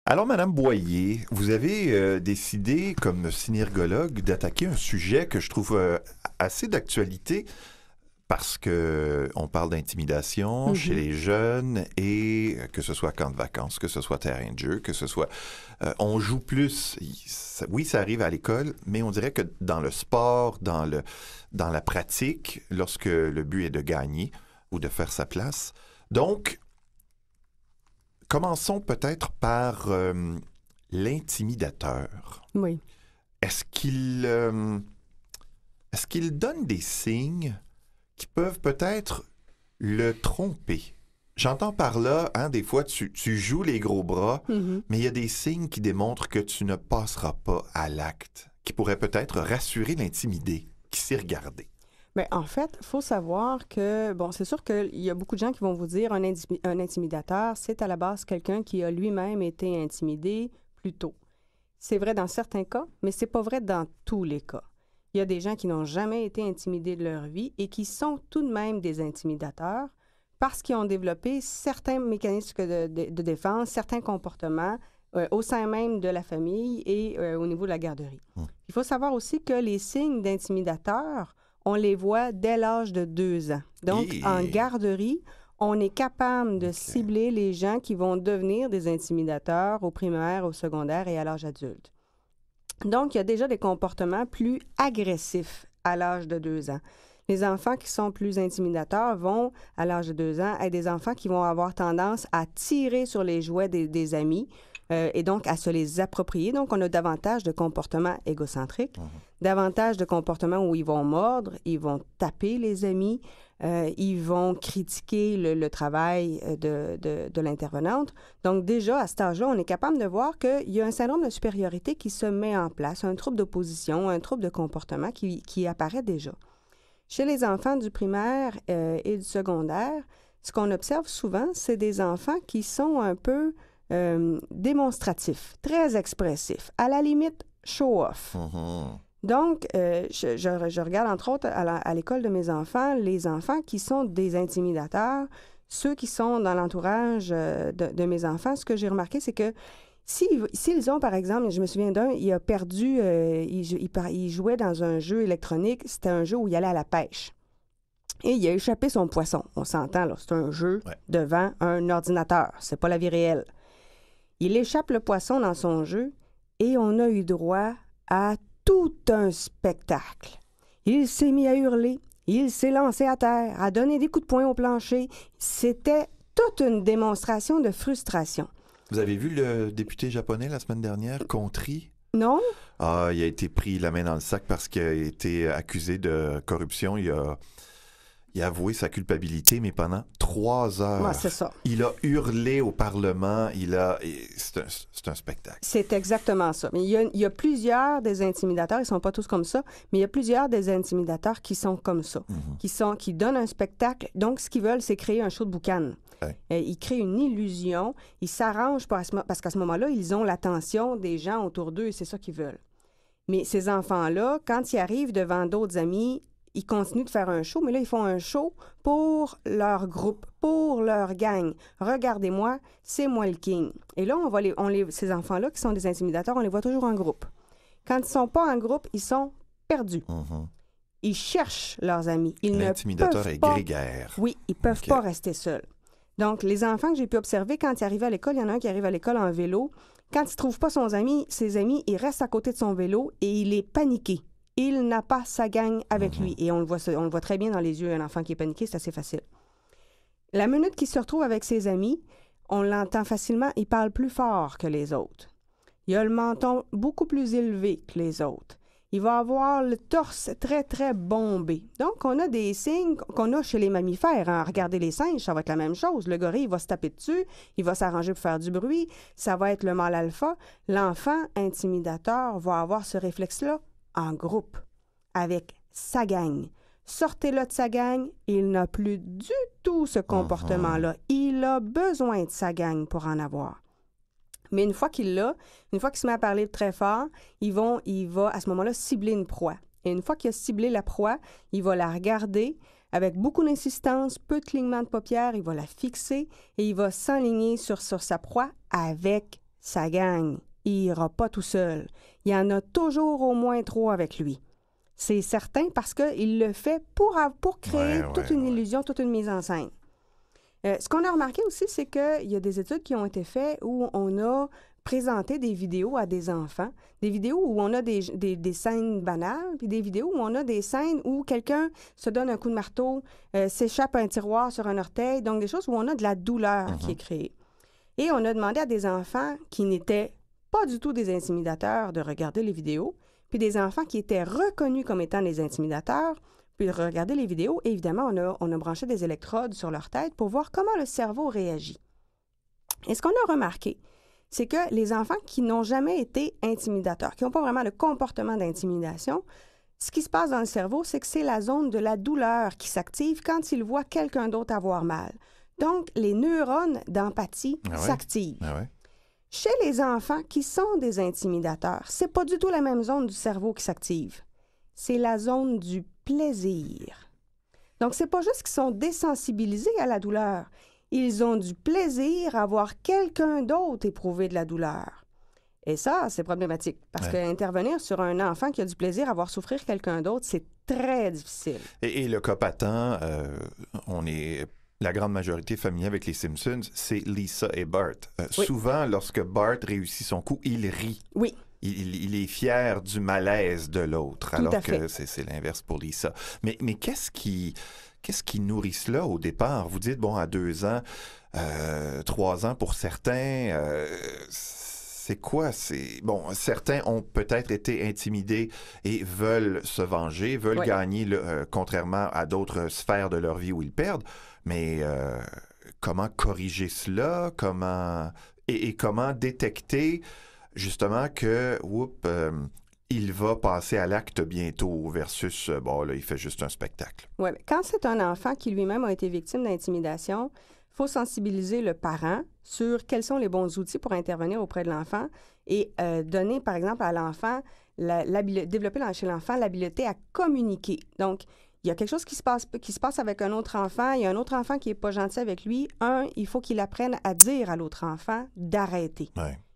Alors, Madame Boyer, vous avez décidé, comme synergologue, d'attaquer un sujet que je trouve assez d'actualité parce que on parle d'intimidation chez Mhm. les jeunes et que ce soit camp de vacances, que ce soit terrain de jeu, que ce soit... on joue plus. Oui, ça arrive à l'école, mais on dirait que dans le sport, dans la pratique, lorsque le but est de gagner ou de faire sa place. Donc, commençons peut-être par l'intimidateur. Oui. Est-ce qu'il euh, est-ce qu'il donne des signes qui peuvent peut-être le tromper? J'entends par là, hein, des fois, tu joues les gros bras, Mhm. mais il y a des signes qui démontrent que tu ne passeras pas à l'acte, qui pourraient peut-être rassurer l'intimidé, qui s'est regardé. Mais en fait, il faut savoir que, bon, c'est sûr qu'il y a beaucoup de gens qui vont vous dire un intimidateur, c'est à la base quelqu'un qui a lui-même été intimidé plus tôt. C'est vrai dans certains cas, mais c'est pas vrai dans tous les cas. Il y a des gens qui n'ont jamais été intimidés de leur vie et qui sont tout de même des intimidateurs parce qu'ils ont développé certains mécanismes de défense, certains comportements au sein même de la famille et au niveau de la garderie. Il faut savoir aussi que les signes d'intimidateurs, on les voit dès l'âge de 2 ans. Donc, en Et... garderie, on est capable de OK. cibler les gens qui vont devenir des intimidateurs au primaire, au secondaire et à l'âge adulte. Donc, il y a déjà des comportements plus agressifs à l'âge de 2 ans. Les enfants qui sont plus intimidateurs vont, à l'âge de 2 ans, être des enfants qui vont avoir tendance à tirer sur les jouets des amis et donc à se les approprier. Donc, on a davantage de comportements égocentriques, davantage de comportements où ils vont mordre, ils vont taper les amis, ils vont critiquer le travail de l'intervenante. Donc, déjà, à cet âge-là, on est capable de voir qu'il y a un syndrome de supériorité qui se met en place, un trouble d'opposition, un trouble de comportement qui apparaît déjà. Chez les enfants du primaire et du secondaire, ce qu'on observe souvent, c'est des enfants qui sont un peu démonstratifs, très expressifs, à la limite show-off. Mhm. Donc, je regarde entre autres à l'école de mes enfants, les enfants qui sont des intimidateurs, ceux qui sont dans l'entourage de mes enfants. Ce que j'ai remarqué, c'est que s'ils ont, par exemple, je me souviens d'un, il a perdu, il jouait dans un jeu électronique, c'était un jeu où il allait à la pêche. Et il a échappé son poisson. On s'entend, là, c'est un jeu Ouais. devant un ordinateur, c'est pas la vie réelle. Il échappe le poisson dans son jeu et on a eu droit à tout un spectacle. Il s'est mis à hurler, il s'est lancé à terre, à donner des coups de poing au plancher. C'était toute une démonstration de frustration. Vous avez vu le député japonais la semaine dernière, Contri? Non? Ah, il a été pris la main dans le sac parce qu'il a été accusé de corruption. Il a avoué sa culpabilité, mais pendant 3 heures. Moi, c'est ça. Il a hurlé au Parlement. C'est un spectacle. C'est exactement ça. Mais il y a plusieurs des intimidateurs, ils ne sont pas tous comme ça, mais il y a plusieurs des intimidateurs qui sont comme ça, qui donnent un spectacle. Donc, ce qu'ils veulent, c'est créer un show de boucan. Ouais. Ils créent une illusion, ils s'arrangent parce qu'à ce moment-là, ils ont l'attention des gens autour d'eux et c'est ça qu'ils veulent. Mais ces enfants-là, quand ils arrivent devant d'autres amis, ils continuent de faire un show, mais là, ils font un show pour leur groupe, pour leur gang. Regardez-moi, c'est moi le king. Et là, ces enfants-là qui sont des intimidateurs, on les voit toujours en groupe. Quand ils ne sont pas en groupe, ils sont perdus. Mhm. Ils cherchent leurs amis. Ils ne L'intimidateur peuvent est pas... grégaire. Oui, ils ne peuvent OK. pas rester seuls. Donc, les enfants que j'ai pu observer, quand ils arrivent à l'école, il y en a un qui arrive à l'école en vélo. Quand il ne trouve pas ses amis, il reste à côté de son vélo et il est paniqué. Il n'a pas sa gang avec lui. Et on le voit très bien dans les yeux. Un enfant qui est paniqué, c'est assez facile. La minute qu'il se retrouve avec ses amis, on l'entend facilement, il parle plus fort que les autres. Il a le menton beaucoup plus élevé que les autres. Il va avoir le torse très, très bombé. Donc, on a des signes qu'on a chez les mammifères. Hein. Regardez les singes, ça va être la même chose. Le gorille, il va se taper dessus, il va s'arranger pour faire du bruit. Ça va être le mâle alpha. L'enfant intimidateur va avoir ce réflexe-là en groupe, avec sa gang. Sortez-le de sa gang, il n'a plus du tout ce comportement-là. Il a besoin de sa gang pour en avoir. Mais une fois qu'il l'a, une fois qu'il se met à parler très fort, il va à ce moment-là cibler une proie. Et une fois qu'il a ciblé la proie, il va la regarder avec beaucoup d'insistance, peu de clignement de paupières, il va la fixer et il va s'enligner sur sa proie avec sa gang. Il n'ira pas tout seul. Il y en a toujours au moins 3 avec lui. C'est certain parce qu'il le fait pour créer toute une illusion, toute une mise en scène. Ce qu'on a remarqué aussi, c'est qu'il y a des études qui ont été faites où on a présenté des vidéos à des enfants, des vidéos où on a des scènes banales, puis des vidéos où on a des scènes où quelqu'un se donne un coup de marteau, s'échappe un tiroir sur un orteil, donc des choses où on a de la douleur qui est créée. Et on a demandé à des enfants qui n'étaient pas du tout des intimidateurs de regarder les vidéos, puis des enfants qui étaient reconnus comme étant des intimidateurs, puis de regarder les vidéos. Et évidemment, on a branché des électrodes sur leur tête pour voir comment le cerveau réagit. Et ce qu'on a remarqué, c'est que les enfants qui n'ont jamais été intimidateurs, qui n'ont pas vraiment le comportement d'intimidation, ce qui se passe dans le cerveau, c'est que c'est la zone de la douleur qui s'active quand ils voient quelqu'un d'autre avoir mal. Donc, les neurones d'empathie s'activent. Ah ouais. Chez les enfants qui sont des intimidateurs, c'est pas du tout la même zone du cerveau qui s'active. C'est la zone du plaisir. Donc, c'est pas juste qu'ils sont désensibilisés à la douleur. Ils ont du plaisir à voir quelqu'un d'autre éprouver de la douleur. Et ça, c'est problématique. Parce qu'intervenir sur un enfant qui a du plaisir à voir souffrir quelqu'un d'autre, c'est très difficile. Et le cas patent, on est... La grande majorité familière avec les Simpsons, c'est Lisa et Bart. Souvent, lorsque Bart réussit son coup, il rit. Oui. Il est fier du malaise de l'autre, alors que c'est l'inverse pour Lisa. Mais qu'est-ce qui nourrit cela au départ? Vous dites, bon, à 2 ans, 3 ans pour certains, c'est quoi? Bon, certains ont peut-être été intimidés et veulent se venger, veulent gagner, contrairement à d'autres sphères de leur vie où ils perdent. Mais comment corriger cela? Comment détecter justement que il va passer à l'acte bientôt versus, bon, là, il fait juste un spectacle. Oui, mais quand c'est un enfant qui lui-même a été victime d'intimidation, il faut sensibiliser le parent sur quels sont les bons outils pour intervenir auprès de l'enfant et donner, par exemple, à l'enfant, développer chez l'enfant l'habileté à communiquer. Donc, il y a quelque chose qui se passe avec un autre enfant, il y a un autre enfant qui n'est pas gentil avec lui. Il faut qu'il apprenne à dire à l'autre enfant d'arrêter,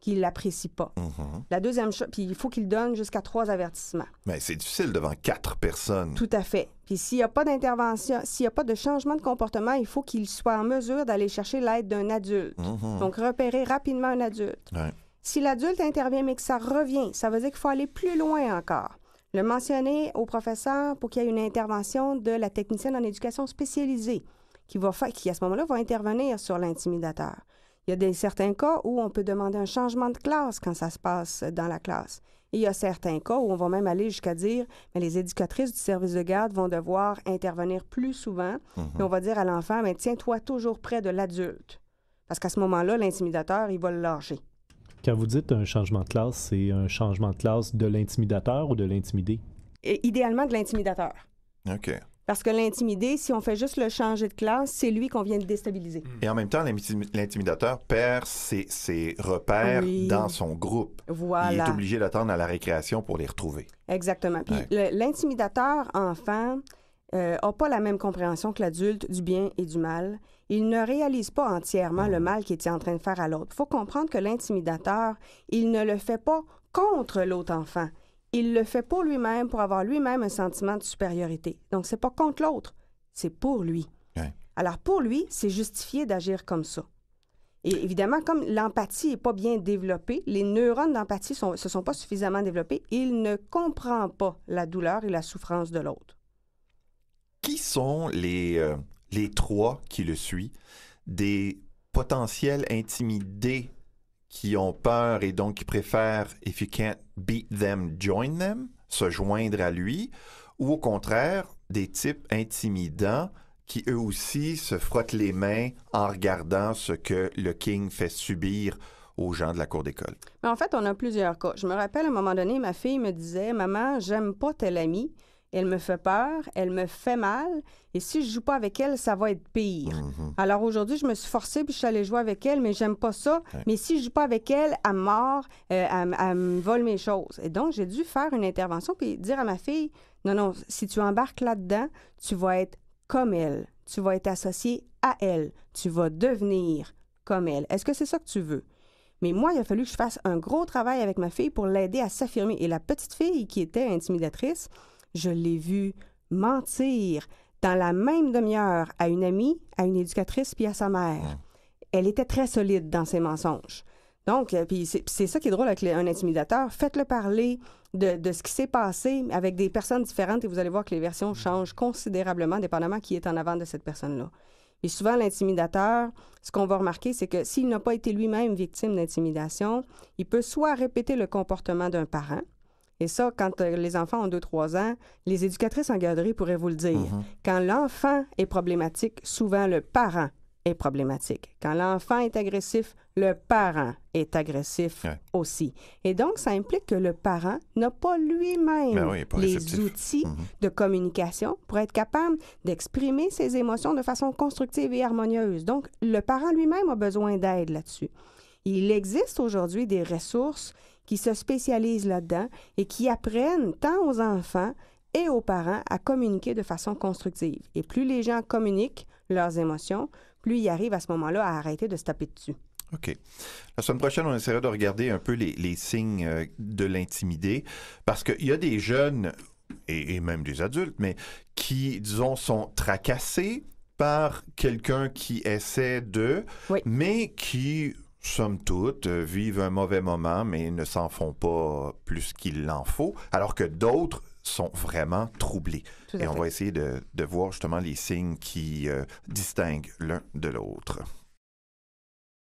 qu'il ne l'apprécie pas. La deuxième chose, puis il faut qu'il donne jusqu'à 3 avertissements. Mais c'est difficile devant 4 personnes. Tout à fait. Puis s'il n'y a pas d'intervention, s'il n'y a pas de changement de comportement, il faut qu'il soit en mesure d'aller chercher l'aide d'un adulte. Donc, repérer rapidement un adulte. Si l'adulte intervient mais que ça revient, ça veut dire qu'il faut aller plus loin encore. Le mentionner au professeur pour qu'il y ait une intervention de la technicienne en éducation spécialisée qui, à ce moment-là, va intervenir sur l'intimidateur. Il y a certains cas où on peut demander un changement de classe quand ça se passe dans la classe. Et il y a certains cas où on va même aller jusqu'à dire que les éducatrices du service de garde vont devoir intervenir plus souvent. Et on va dire à l'enfant, tiens-toi toujours près de l'adulte. Parce qu'à ce moment-là, l'intimidateur, il va le lâcher. Quand vous dites un changement de classe, c'est un changement de classe de l'intimidateur ou de l'intimidé? Idéalement, de l'intimidateur. OK. Parce que l'intimidé, si on fait juste le changer de classe, c'est lui qu'on vient de déstabiliser. Et en même temps, l'intimidateur perd ses repères dans son groupe. Voilà. Il est obligé d'attendre à la récréation pour les retrouver. Exactement. Puis l'intimidateur enfant n'a pas la même compréhension que l'adulte du bien et du mal. Il ne réalise pas entièrement le mal qu'il est en train de faire à l'autre. Il faut comprendre que l'intimidateur, il ne le fait pas contre l'autre enfant. Il le fait pour lui-même, pour avoir lui-même un sentiment de supériorité. Donc, c'est pas contre l'autre, c'est pour lui. Alors, pour lui, c'est justifié d'agir comme ça. Et évidemment, comme l'empathie n'est pas bien développée, les neurones d'empathie se sont pas suffisamment développés, il ne comprend pas la douleur et la souffrance de l'autre. Qui sont les 3 qui le suivent, des potentiels intimidés qui ont peur et donc qui préfèrent « if you can't beat them, join them », se joindre à lui, ou au contraire, des types intimidants qui eux aussi se frottent les mains en regardant ce que le King fait subir aux gens de la cour d'école. Mais en fait, on a plusieurs cas. Je me rappelle, à un moment donné, ma fille me disait « Maman, j'aime pas telle amie. Elle me fait peur, elle me fait mal, et si je joue pas avec elle, ça va être pire. Alors aujourd'hui, je me suis forcée, puis je suis allée jouer avec elle, mais j'aime pas ça. Mais si je joue pas avec elle, elle me mord, elle me vole mes choses. Et donc, j'ai dû faire une intervention, puis dire à ma fille, non, si tu embarques là-dedans, tu vas être comme elle. Tu vas être associé à elle. Tu vas devenir comme elle. Est-ce que c'est ça que tu veux? Mais moi, il a fallu que je fasse un gros travail avec ma fille pour l'aider à s'affirmer. Et la petite fille qui était intimidatrice, je l'ai vue mentir dans la même demi-heure à une amie, à une éducatrice puis à sa mère. Elle était très solide dans ses mensonges. Donc, puis c'est ça qui est drôle avec un intimidateur. Faites-le parler de ce qui s'est passé avec des personnes différentes et vous allez voir que les versions changent considérablement, dépendamment qui est en avant de cette personne-là. Et souvent, l'intimidateur, ce qu'on va remarquer, c'est que s'il n'a pas été lui-même victime d'intimidation, il peut soit répéter le comportement d'un parent. Et ça, quand les enfants ont 2-3 ans, les éducatrices en garderie pourraient vous le dire. Quand l'enfant est problématique, souvent le parent est problématique. Quand l'enfant est agressif, le parent est agressif aussi. Et donc, ça implique que le parent n'a pas lui-même les outils de communication pour être capable d'exprimer ses émotions de façon constructive et harmonieuse. Donc, le parent lui-même a besoin d'aide là-dessus. Il existe aujourd'hui des ressources qui se spécialisent là-dedans et qui apprennent tant aux enfants et aux parents à communiquer de façon constructive. Et plus les gens communiquent leurs émotions, plus ils arrivent à ce moment-là à arrêter de se taper dessus. OK. La semaine prochaine, on essaiera de regarder un peu les signes de l'intimidé, parce qu'il y a des jeunes, et même des adultes, mais qui, disons, sont tracassés par quelqu'un qui essaie mais qui, somme toute, vivent un mauvais moment, mais ne s'en font pas plus qu'il en faut, alors que d'autres sont vraiment troublés. Et on va essayer de voir justement les signes qui distinguent l'un de l'autre.